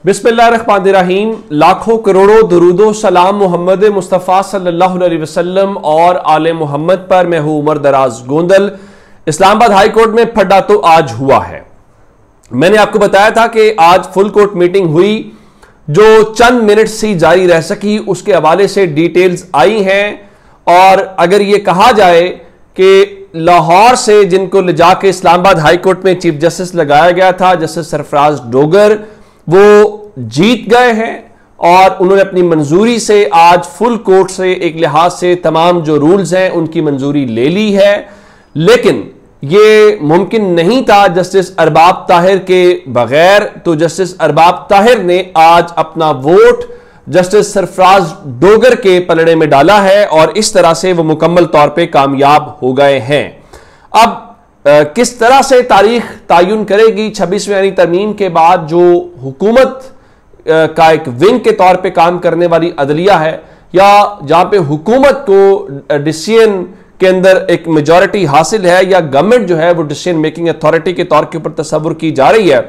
बिस्मिल्लाहिर्रहमानिर्रहीम। लाखों करोड़ों दुरूदो सलाम मोहम्मद मुस्तफ़ा सल्लल्लाहु अलैहि वसल्लम और आले मोहम्मद पर। मैं हूं उमर दराज गोंदल। इस्लामाबाद हाई कोर्ट में फड्डा तो आज हुआ है। मैंने आपको बताया था कि आज फुल कोर्ट मीटिंग हुई जो चंद मिनट से जारी रह सकी, उसके हवाले से डिटेल्स आई हैं। और अगर यह कहा जाए कि लाहौर से जिनको ले जाके इस्लामाबाद हाई कोर्ट में चीफ जस्टिस लगाया गया था, जस्टिस सरफराज डोगर, वो जीत गए हैं और उन्होंने अपनी मंजूरी से आज फुल कोर्ट से एक लिहाज से तमाम जो रूल्स हैं उनकी मंजूरी ले ली है। लेकिन यह मुमकिन नहीं था जस्टिस अरबाब ताहिर के बगैर, तो जस्टिस अरबाब ताहिर ने आज अपना वोट जस्टिस सरफराज डोगर के पलड़े में डाला है और इस तरह से वो मुकम्मल तौर पे कामयाब हो गए हैं। अब किस तरह से तारीख तायुन करेगी 26वीं यानी तरमीम के बाद जो हुकूमत का एक विंग के तौर पे काम करने वाली अदलिया है, या जहां पे हुकूमत को डिसीजन के अंदर एक मेजॉरिटी हासिल है, या गवर्नमेंट जो है वो डिसीजन मेकिंग अथॉरिटी के तौर के ऊपर तस्वुर की जा रही है।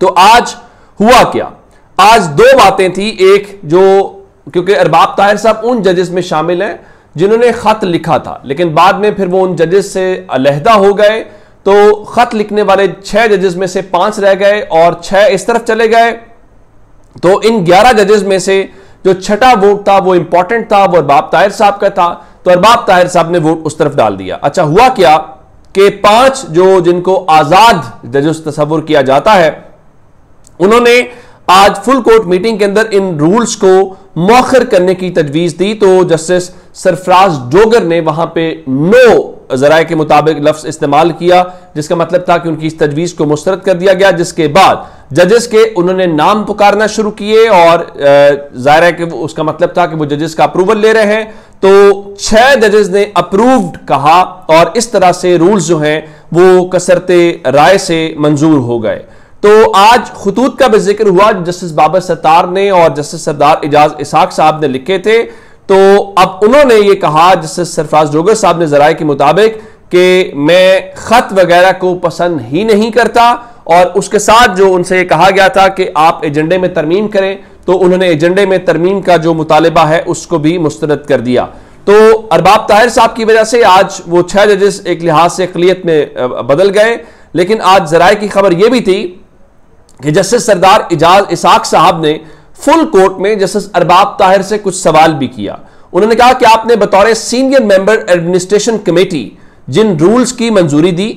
तो आज हुआ क्या? आज दो बातें थी। एक जो, क्योंकि अरबाब ताहिर साहब उन जजेस में शामिल हैं जिन्होंने खत लिखा था, लेकिन बाद में फिर वो उन जजेस से अलहदा हो गए, तो खत लिखने वाले 6 जजेस में से 5 रह गए और 6 इस तरफ चले गए। तो इन 11 जजेस में से जो छठा वोट था वो इंपॉर्टेंट था, वो अरबाब ताहिर साहब का था, तो अरबाब ताहिर साहब ने वोट उस तरफ डाल दिया। अच्छा, हुआ क्या कि 5 जो जिनको आजाद जजेस तस्वुर किया जाता है, उन्होंने आज फुल कोर्ट मीटिंग के अंदर इन रूल्स को मौखर करने की तजवीज दी। तो जस्टिस सरफराज डोगर ने वहां पे नो जराए के मुताबिक लफ्ज इस्तेमाल किया, जिसका मतलब था कि उनकी इस तजवीज को मुस्तरद कर दिया गया। जिसके बाद जजेस के उन्होंने नाम पुकारना शुरू किए और जाहिर है कि उसका मतलब था कि वो जजेस का अप्रूवल ले रहे हैं। तो 6 जजेस ने अप्रूव्ड कहा और इस तरह से रूल्स जो हैं वो कसरते राय से मंजूर हो गए। तो आज खुतूत का भी जिक्र हुआ, जस्टिस बाबर सत्तार ने और जस्टिस सरदार इजाज इसाक साहब ने लिखे थे। तो अब उन्होंने ये कहा, जस्टिस सरफराज डोगर साहब ने जराए के मुताबिक, कि मैं खत वगैरह को पसंद ही नहीं करता, और उसके साथ जो उनसे ये कहा गया था कि आप एजेंडे में तरमीम करें, तो उन्होंने एजेंडे में तरमीम का जो मुतालिबा है उसको भी मुस्तरद कर दिया। तो अरबाब ताहिर साहब की वजह से आज वो 6 जजेस एक लिहाज से अक़लियत में बदल गए। लेकिन आज जराए की खबर यह भी थी कि जस्टिस सरदार इजाज इसाक साहब ने फुल कोर्ट में जस्टिस अरबाब ताहिर से कुछ सवाल भी किया। उन्होंने कहा कि आपने बतौर सीनियर मेंबर एडमिनिस्ट्रेशन कमेटी जिन रूल्स की मंजूरी दी,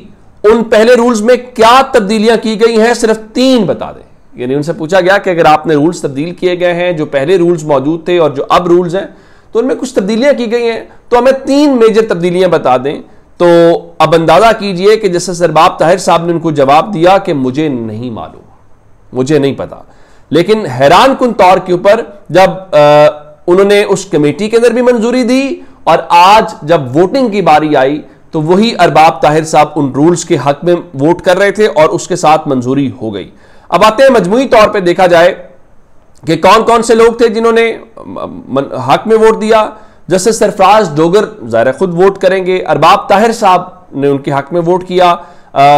उन पहले रूल्स में क्या तब्दीलियां की गई हैं, सिर्फ 3 बता दें। यानी उनसे पूछा गया कि अगर आपने रूल्स तब्दील किए गए हैं, जो पहले रूल्स मौजूद थे और जो अब रूल्स हैं, तो उनमें कुछ तब्दीलियां की गई हैं, तो हमें 3 मेजर तब्दीलियां बता दें। तो अब अंदाजा कीजिए कि जस्टिस अरबाब ताहिर साहब ने उनको जवाब दिया कि मुझे नहीं मालूम, मुझे नहीं पता। लेकिन हैरान कुन तौर के ऊपर जब उन्होंने उस कमेटी के अंदर भी मंजूरी दी और आज जब वोटिंग की बारी आई, तो वही अरबाब ताहिर साहब उन रूल्स के हक में वोट कर रहे थे और उसके साथ मंजूरी हो गई। अब आते हैं मजमूई तौर पे देखा जाए कि कौन कौन से लोग थे जिन्होंने हक में वोट दिया। जस्टिस सरफराज डोगर ज़ाहिर खुद वोट करेंगे, अरबाब ताहिर साहब ने उनके हक में वोट किया,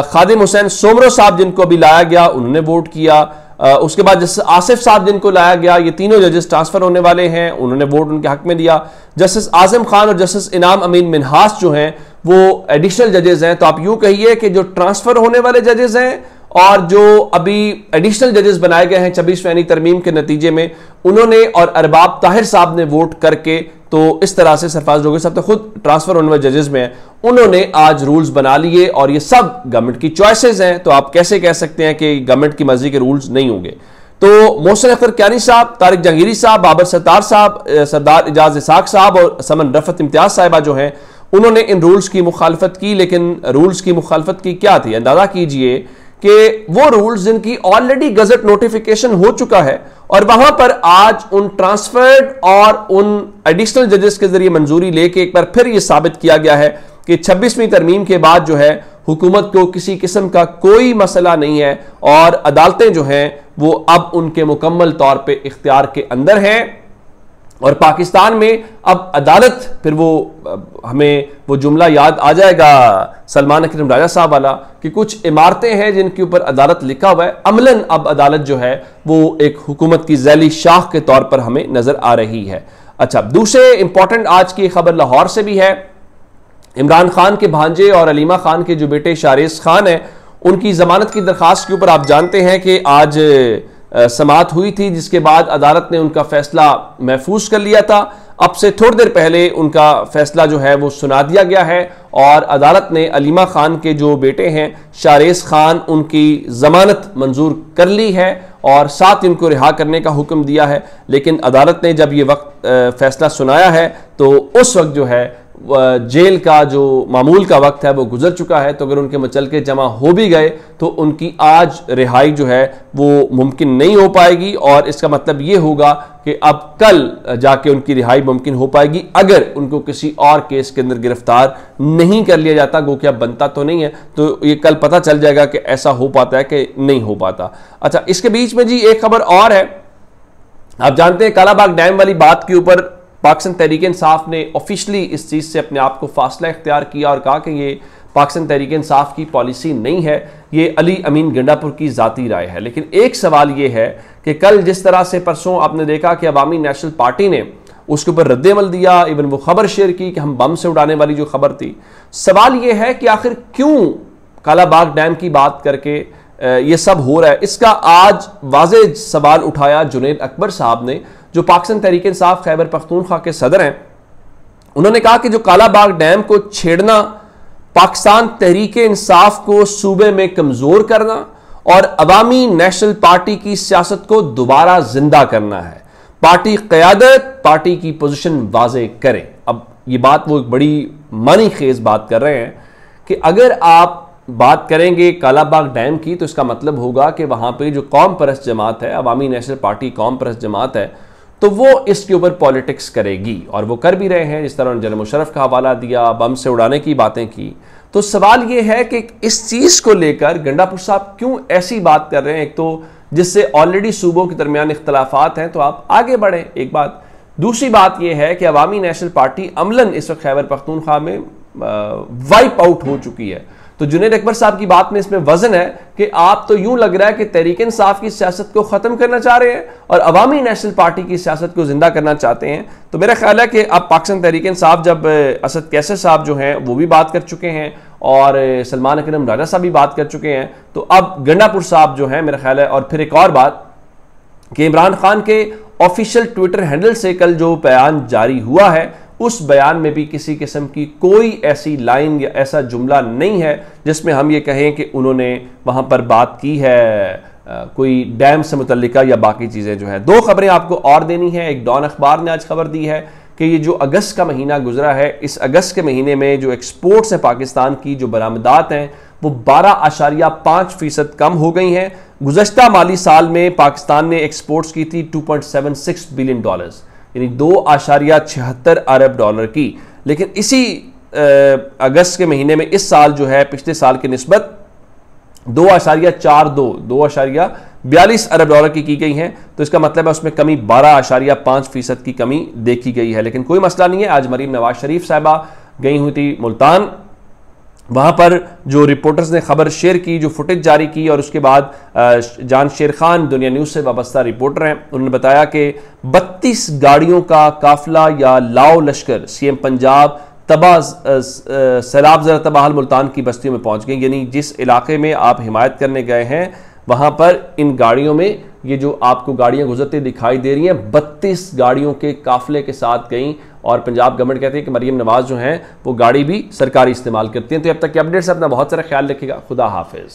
खादिम हुसैन सोमरो साहब जिनको अभी लाया गया उन्होंने वोट किया, उसके बाद जस्टिस आसिफ साहब जिनको लाया गया, ये तीनों जजेस ट्रांसफर होने वाले हैं, उन्होंने वोट उनके हक में दिया। जस्टिस आजम खान और जस्टिस इनाम अमीन मिनहास जो हैं वो एडिशनल जजेस हैं। तो आप यूं कहिए कि जो ट्रांसफर होने वाले जजेस हैं और जो अभी एडिशनल जजेस बनाए गए हैं 26वीं यानी तरमीम के नतीजे में, उन्होंने और अरबाब ताहिर साहब ने वोट करके, तो इस तरह से सरफराज डोगर साहब तो खुद ट्रांसफर होने वाले जजेस में हैं, उन्होंने आज रूल्स बना लिए और ये सब गवर्नमेंट की चॉइसेस हैं। तो आप कैसे कह सकते हैं कि गवर्नमेंट की मर्जी के रूल्स नहीं होंगे? तो मोहसिन अख्तर क्यानी साहब, तारिक जहांगीरी साहब, बाबर सत्तार साहब, सरदार इजाज इसाक साहब और समन रफत इम्तियाज साहिबा जो हैं, उन्होंने इन रूल्स की मुखालफत की। लेकिन रूल्स की मुखालफत की क्या थी? अंदाजा कीजिए कि वो रूल्स जिनकी ऑलरेडी गजट नोटिफिकेशन हो चुका है और वहां पर आज उन ट्रांसफर्ड और उन एडिशनल जजेस के जरिए मंजूरी लेके एक बार फिर यह साबित किया गया है कि 26वीं तरमीम के बाद जो है हुकूमत को किसी किस्म का कोई मसला नहीं है और अदालतें जो हैं वो अब उनके मुकम्मल तौर पे इख्तियार के अंदर हैं। और पाकिस्तान में अब अदालत, फिर वो हमें वो जुमला याद आ जाएगा सलमान अकरम राजा साहब वाला कि कुछ इमारतें हैं जिनके ऊपर अदालत लिखा हुआ है, अमलन अब अदालत जो है वो एक हुकूमत की ज़ैली शाख के तौर पर हमें नजर आ रही है। अच्छा, दूसरे इंपॉर्टेंट आज की खबर लाहौर से भी है। इमरान खान के भांजे और अलीमा खान के जो बेटे शारेस खान है, उनकी जमानत की दरखास्त के ऊपर आप जानते हैं कि आज समाअत हुई थी, जिसके बाद अदालत ने उनका फैसला महफूज कर लिया था। अब से थोड़ी देर पहले उनका फैसला जो है वो सुना दिया गया है और अदालत ने अलीमा खान के जो बेटे हैं शारेस खान, उनकी जमानत मंजूर कर ली है और साथ इनको रिहा करने का हुक्म दिया है। लेकिन अदालत ने जब ये वक्त फैसला सुनाया है तो उस वक्त जो है जेल का जो मामूल का वक्त है वो गुजर चुका है। तो अगर उनके मुचलके जमा हो भी गए तो उनकी आज रिहाई जो है वो मुमकिन नहीं हो पाएगी और इसका मतलब ये होगा कि अब कल जाके उनकी रिहाई मुमकिन हो पाएगी अगर उनको किसी और केस के अंदर गिरफ्तार नहीं कर लिया जाता। गो कि अब बनता तो नहीं है, तो ये कल पता चल जाएगा कि ऐसा हो पाता है कि नहीं हो पाता। अच्छा, इसके बीच में जी एक खबर और है। आप जानते हैं कालाबाग डैम वाली बात के ऊपर पाकिस्तान तहरीक इंसाफ ने ऑफिशियली इस चीज़ से अपने आप को फासला इख्तियार किया और कहा कि ये पाकिस्तान तहरीक इंसाफ की पॉलिसी नहीं है, ये अली अमीन गंडापुर की ज़ाती राय है। लेकिन एक सवाल ये है कि कल जिस तरह से परसों आपने देखा कि अवामी नेशनल पार्टी ने उसके ऊपर रद्द-ए-अमल दिया, इवन वो खबर शेयर की कि हम बम से उड़ाने वाली जो खबर थी, सवाल ये है कि आखिर क्यों कालाबाग डैम की बात करके ये सब हो रहा है। इसका आज वाज़ेह सवाल उठाया जुनैद अकबर साहब ने, जो पाकिस्तान तहरीक इंसाफ खैबर पख्तूनख्वा के सदर हैं। उन्होंने कहा कि जो कालाबाग डैम को छेड़ना पाकिस्तान तहरीक इंसाफ को सूबे में कमजोर करना और अवामी नेशनल पार्टी की सियासत को दोबारा जिंदा करना है। पार्टी क़यादत पार्टी की पोजीशन वाज़ेह करे। अब ये बात वो एक बड़ी मानी खेज बात कर रहे हैं कि अगर आप बात करेंगे कालाबाग डैम की तो इसका मतलब होगा कि वहां पे जो कौम परस्त जमात है, अवामी नेशनल पार्टी कौम परस्त जमात है, तो वो इसके ऊपर पॉलिटिक्स करेगी और वो कर भी रहे हैं। जिस तरह उन्होंने जनरल मुशर्रफ का हवाला दिया, बम से उड़ाने की बातें की। तो सवाल ये है कि इस चीज को लेकर गंडापुर साहब क्यों ऐसी बात कर रहे हैं, एक तो जिससे ऑलरेडी सूबों के दरमियान इख्तलाफात हैं, तो आप आगे बढ़ें, एक बात। दूसरी बात यह है कि अवामी नेशनल पार्टी अमलन इस वक्त खैबर पख्तूनख्वा में वाइप आउट हो चुकी है। तो जुनैद अकबर साहब की बात में इसमें वजन है कि आप तो यूं लग रहा है कि तहरीक इंसाफ की सियासत को खत्म करना चाह रहे हैं और अवामी नेशनल पार्टी की सियासत को जिंदा करना चाहते हैं। तो मेरा ख्याल है कि अब पाकिस्तान तहरीक इंसाफ, जब असद कैसर साहब जो हैं वो भी बात कर चुके हैं और सलमान अकरम राजा साहब भी बात कर चुके हैं, तो अब गंडापुर साहब जो हैं, मेरा ख्याल है। और फिर एक और बात कि इमरान खान के ऑफिशियल ट्विटर हैंडल से कल जो बयान जारी हुआ है, उस बयान में भी किसी किस्म की कोई ऐसी लाइन या ऐसा जुमला नहीं है जिसमें हम ये कहें कि उन्होंने वहां पर बात की है कोई डैम से मुतल्लिका या बाकी चीजें जो है। दो खबरें आपको और देनी है। एक डॉन अखबार ने आज खबर दी है कि ये जो अगस्त का महीना गुजरा है, इस अगस्त के महीने में जो एक्सपोर्ट्स है पाकिस्तान की, जो बरामदात हैं, वो 12.5% कम हो गई हैं। गुज़श्ता माली साल में पाकिस्तान ने एक्सपोर्ट्स की थी $2.76 बिलियन, यानी $2.76 अरब की। लेकिन इसी अगस्त के महीने में इस साल जो है पिछले साल की निस्बत 2.42 अरब की गई है। तो इसका मतलब है उसमें कमी 12.5% की कमी देखी गई है। लेकिन कोई मसला नहीं है। आज मरीम नवाज शरीफ साहिबा गई हुई थी मुल्तान, वहां पर जो रिपोर्टर्स ने खबर शेयर की, जो फुटेज जारी की, और उसके बाद जान शेर खान दुनिया न्यूज से वाबस्ता रिपोर्टर हैं, उन्होंने बताया कि 32 गाड़ियों का काफिला या लाओ लश्कर सीएम पंजाब सैलाब जरा तबाहल मुल्तान की बस्तियों में पहुंच गई। यानी जिस इलाके में आप हिमायत करने गए हैं वहां पर इन गाड़ियों में ये जो आपको गाड़ियां गुजरती दिखाई दे रही हैं, 32 गाड़ियों के काफिले के साथ गई। और पंजाब गवर्नमेंट कहती है कि मरीम नवाज जो हैं वो गाड़ी भी सरकारी इस्तेमाल करती हैं। तो अब तक के अपडेट्स अपना बहुत सारा ख्याल रखिएगा। खुदा हाफिज।